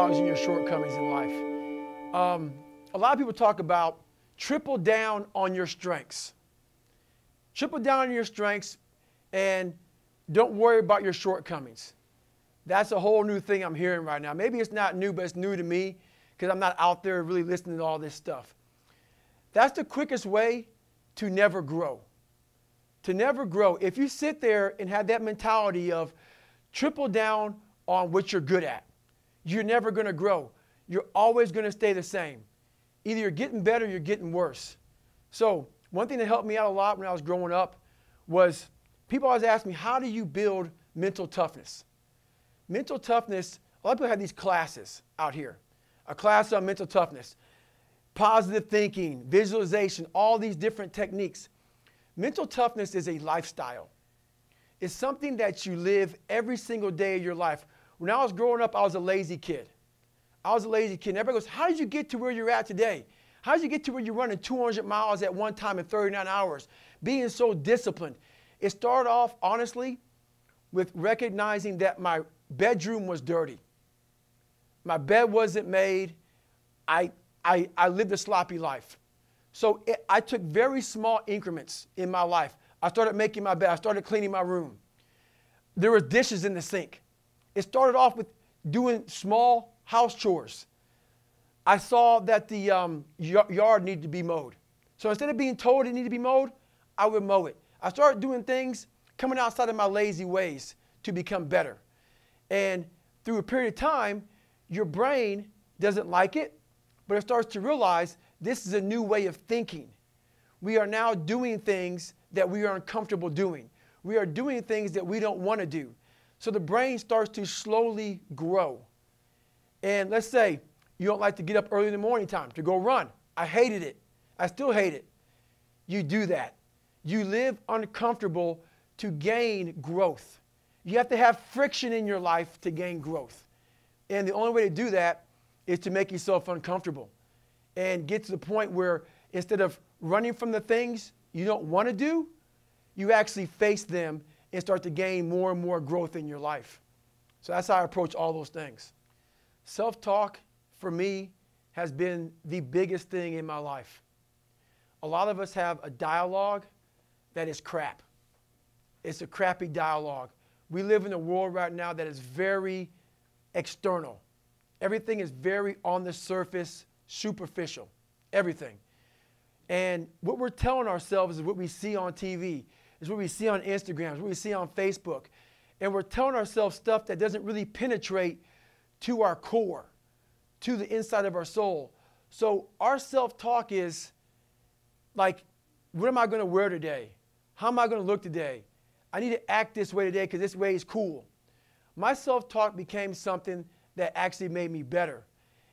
acknowledging your shortcomings in life. A lot of people talk about triple down on your strengths. Triple down on your strengths and don't worry about your shortcomings. That's a whole new thing I'm hearing right now. Maybe it's not new, but it's new to me because I'm not out there really listening to all this stuff. That's the quickest way to never grow. To never grow. If you sit there and have that mentality of triple down on what you're good at, you're never going to grow. You're always going to stay the same. Either you're getting better or you're getting worse. So one thing that helped me out a lot when I was growing up was people always ask me, how do you build mental toughness? Mental toughness, a lot of people have these classes out here. A class on mental toughness, positive thinking, visualization, all these different techniques. Mental toughness is a lifestyle. It's something that you live every single day of your life. When I was growing up, I was a lazy kid. I was a lazy kid. And everybody goes, how did you get to where you're at today? How did you get to where you're running 200 miles at one time in 39 hours, being so disciplined? It started off, honestly, with recognizing that my bedroom was dirty. My bed wasn't made. I lived a sloppy life. So I took very small increments in my life. I started making my bed. I started cleaning my room. There were dishes in the sink. It started off with doing small house chores. I saw that the yard needed to be mowed. So instead of being told it needed to be mowed, I would mow it. I started doing things, coming outside of my lazy ways to become better. And through a period of time, your brain doesn't like it, but it starts to realize this is a new way of thinking. We are now doing things that we are uncomfortable doing. We are doing things that we don't want to do. So the brain starts to slowly grow. And let's say you don't like to get up early in the morning time to go run. I hated it. I still hate it. You do that. You live uncomfortable to gain growth. You have to have friction in your life to gain growth. And the only way to do that is to make yourself uncomfortable and get to the point where instead of running from the things you don't want to do, you actually face them and start to gain more and more growth in your life. So that's how I approach all those things. Self-talk, for me, has been the biggest thing in my life. A lot of us have a dialogue that is crap. It's a crappy dialogue. We live in a world right now that is very external. Everything is very on the surface, superficial, everything. And what we're telling ourselves is what we see on TV, is what we see on Instagram, is what we see on Facebook. And we're telling ourselves stuff that doesn't really penetrate to our core, to the inside of our soul. So our self-talk is like, what am I going to wear today? How am I going to look today? I need to act this way today because this way is cool. My self-talk became something that actually made me better.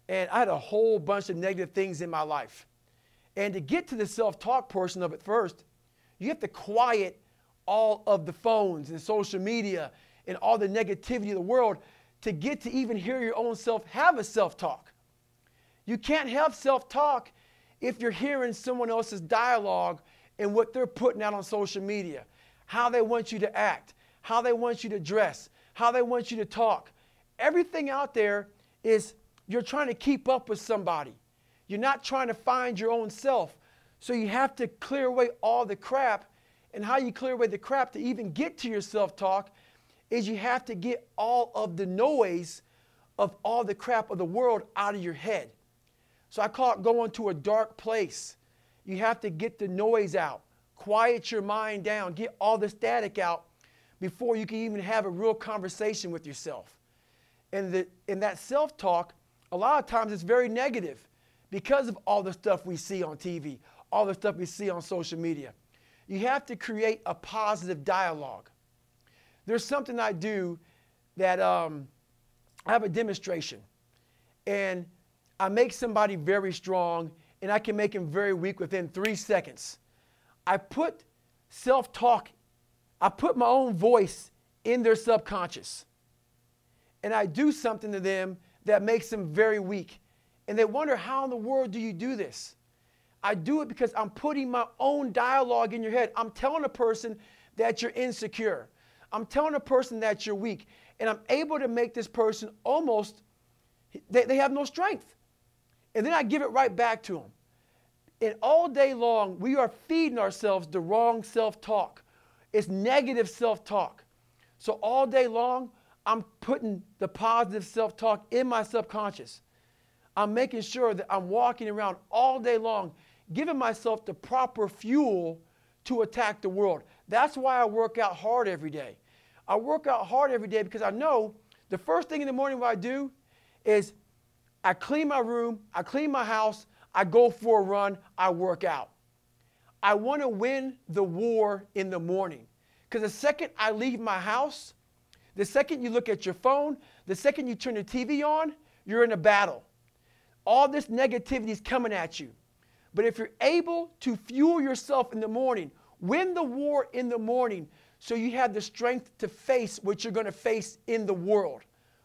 And I had a whole bunch of negative things in my life. And to get to the self-talk portion of it first, you have to quiet all of the phones and social media and all the negativity of the world to get to even hear your own self have a self-talk. You can't have self-talk if you're hearing someone else's dialogue and what they're putting out on social media, how they want you to act, how they want you to dress, how they want you to talk. Everything out there is you're trying to keep up with somebody. You're not trying to find your own self. So you have to clear away all the crap. And how you clear away the crap to even get to your self-talk is you have to get all of the noise of all the crap of the world out of your head. So I call it going to a dark place. You have to get the noise out, quiet your mind down, get all the static out before you can even have a real conversation with yourself. And in that self-talk, a lot of times it's very negative because of all the stuff we see on TV, all the stuff we see on social media. You have to create a positive dialogue. There's something I do that I have a demonstration. And I make somebody very strong, and I can make him very weak within 3 seconds. I put self-talk, I put my own voice in their subconscious. And I do something to them that makes them very weak. And they wonder, how in the world do you do this? I do it because I'm putting my own dialogue in your head. I'm telling a person that you're insecure. I'm telling a person that you're weak. And I'm able to make this person almost They have no strength. And then I give it right back to them. And all day long, we are feeding ourselves the wrong self-talk. It's negative self-talk. So all day long, I'm putting the positive self-talk in my subconscious. I'm making sure that I'm walking around all day long, giving myself the proper fuel to attack the world. That's why I work out hard every day. I work out hard every day because I know the first thing in the morning what I do is I clean my room, I clean my house, I go for a run, I work out. I want to win the war in the morning. Because the second I leave my house, the second you look at your phone, the second you turn the TV on, you're in a battle. All this negativity is coming at you. But if you're able to fuel yourself in the morning, win the war in the morning so you have the strength to face what you're going to face in the world.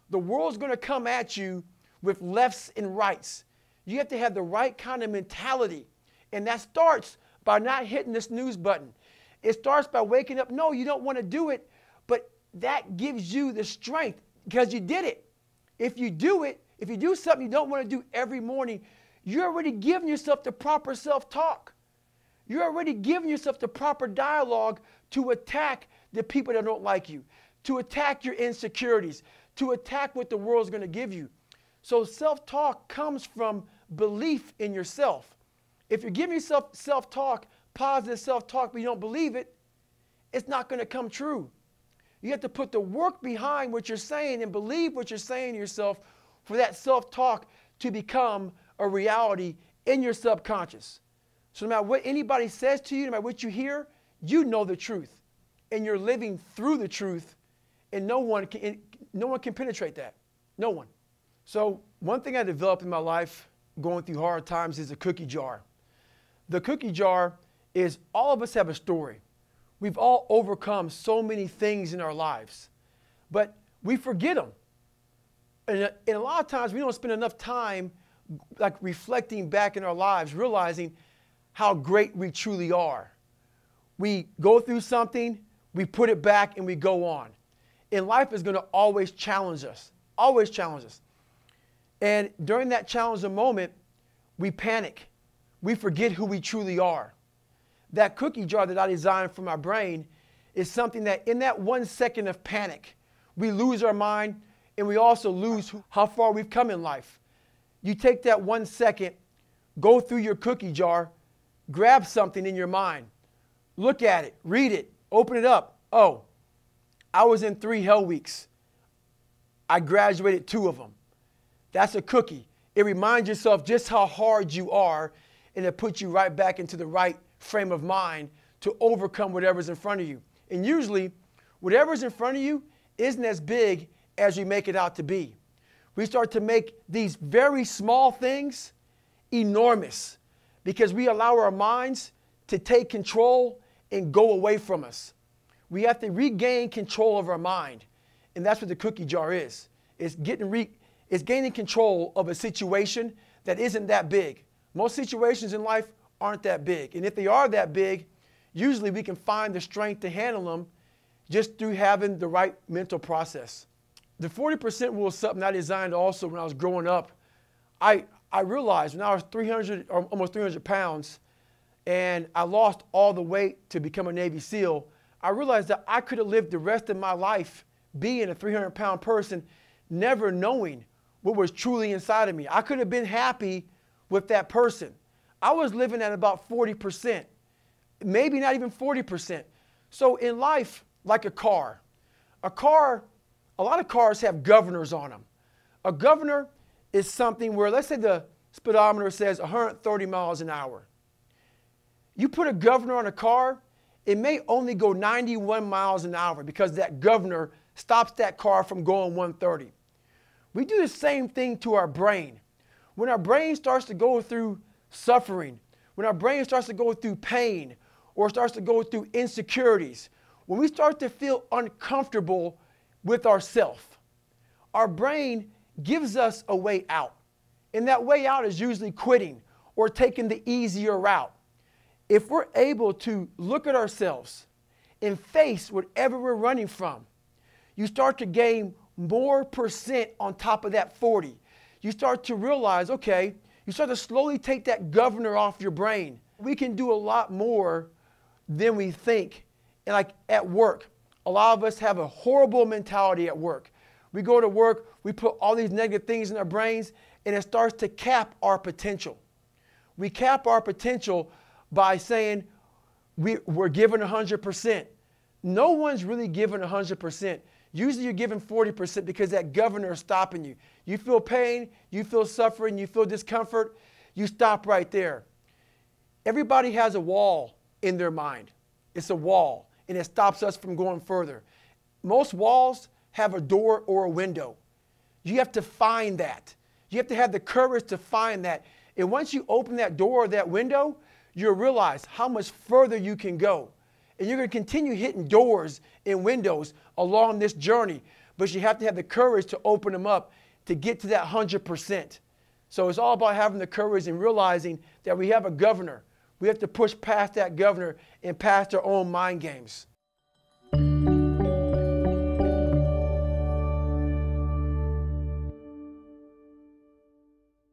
The world's going to come at you with lefts and rights. You have to have the right kind of mentality. And that starts by not hitting the snooze button. It starts by waking up. No, you don't want to do it, but that gives you the strength because you did it. If you do it, if you do something you don't want to do every morning, you're already giving yourself the proper self-talk. You're already giving yourself the proper dialogue to attack the people that don't like you, to attack your insecurities, to attack what the world's going to give you. So self-talk comes from belief in yourself. If you're giving yourself self-talk, positive self-talk, but you don't believe it, it's not going to come true. You have to put the work behind what you're saying and believe what you're saying to yourself for that self-talk to become a reality in your subconscious. So no matter what anybody says to you, no matter what you hear, you know the truth. And you're living through the truth, and no one can penetrate that. No one. So one thing I developed in my life going through hard times is a cookie jar. The cookie jar is all of us have a story. We've all overcome so many things in our lives, but we forget them. And a lot of times we don't spend enough time like reflecting back in our lives, realizing how great we truly are. We go through something, we put it back, and we go on. And life is going to always challenge us, always challenge us. And during that challenging moment, we panic. We forget who we truly are. That cookie jar that I designed for my brain is something that in that 1 second of panic, we lose our mind and we also lose how far we've come in life. You take that 1 second, go through your cookie jar, grab something in your mind, look at it, read it, open it up. Oh, I was in 3 hell weeks. I graduated 2 of them. That's a cookie. It reminds yourself just how hard you are, and it puts you right back into the right frame of mind to overcome whatever's in front of you. And usually, whatever's in front of you isn't as big as we make it out to be. We start to make these very small things enormous because we allow our minds to take control and go away from us. We have to regain control of our mind. And that's what the cookie jar is. It's gaining control of a situation that isn't that big. Most situations in life aren't that big. And if they are that big, usually we can find the strength to handle them just through having the right mental process. The 40% rule is something I designed also when I was growing up. I realized when I was 300 or almost 300 pounds and I lost all the weight to become a Navy SEAL, I realized that I could have lived the rest of my life being a 300-pound person, never knowing what was truly inside of me. I could have been happy with that person. I was living at about 40%, maybe not even 40%. So in life, like a lot of cars have governors on them. A governor is something where, let's say the speedometer says 130 miles an hour. You put a governor on a car, it may only go 91 miles an hour because that governor stops that car from going 130. We do the same thing to our brain. When our brain starts to go through suffering, when our brain starts to go through pain or starts to go through insecurities, when we start to feel uncomfortable with ourselves, our brain gives us a way out. And that way out is usually quitting or taking the easier route. If we're able to look at ourselves and face whatever we're running from, you start to gain more percent on top of that 40. you start to realize, okay, you start to slowly take that governor off your brain. We can do a lot more than we think. And like at work, a lot of us have a horrible mentality at work. We go to work, we put all these negative things in our brains, and it starts to cap our potential. We cap our potential by saying we're giving 100%. No one's really giving 100%. Usually you're giving 40% because that governor is stopping you. You feel pain, you feel suffering, you feel discomfort, you stop right there. Everybody has a wall in their mind. It's a wall, and it stops us from going further. Most walls have a door or a window. You have to find that. You have to have the courage to find that. And once you open that door or that window, you'll realize how much further you can go. And you're going to continue hitting doors and windows along this journey. But you have to have the courage to open them up to get to that 100%. So it's all about having the courage and realizing that we have a governor. We have to push past that governor and past our own mind games.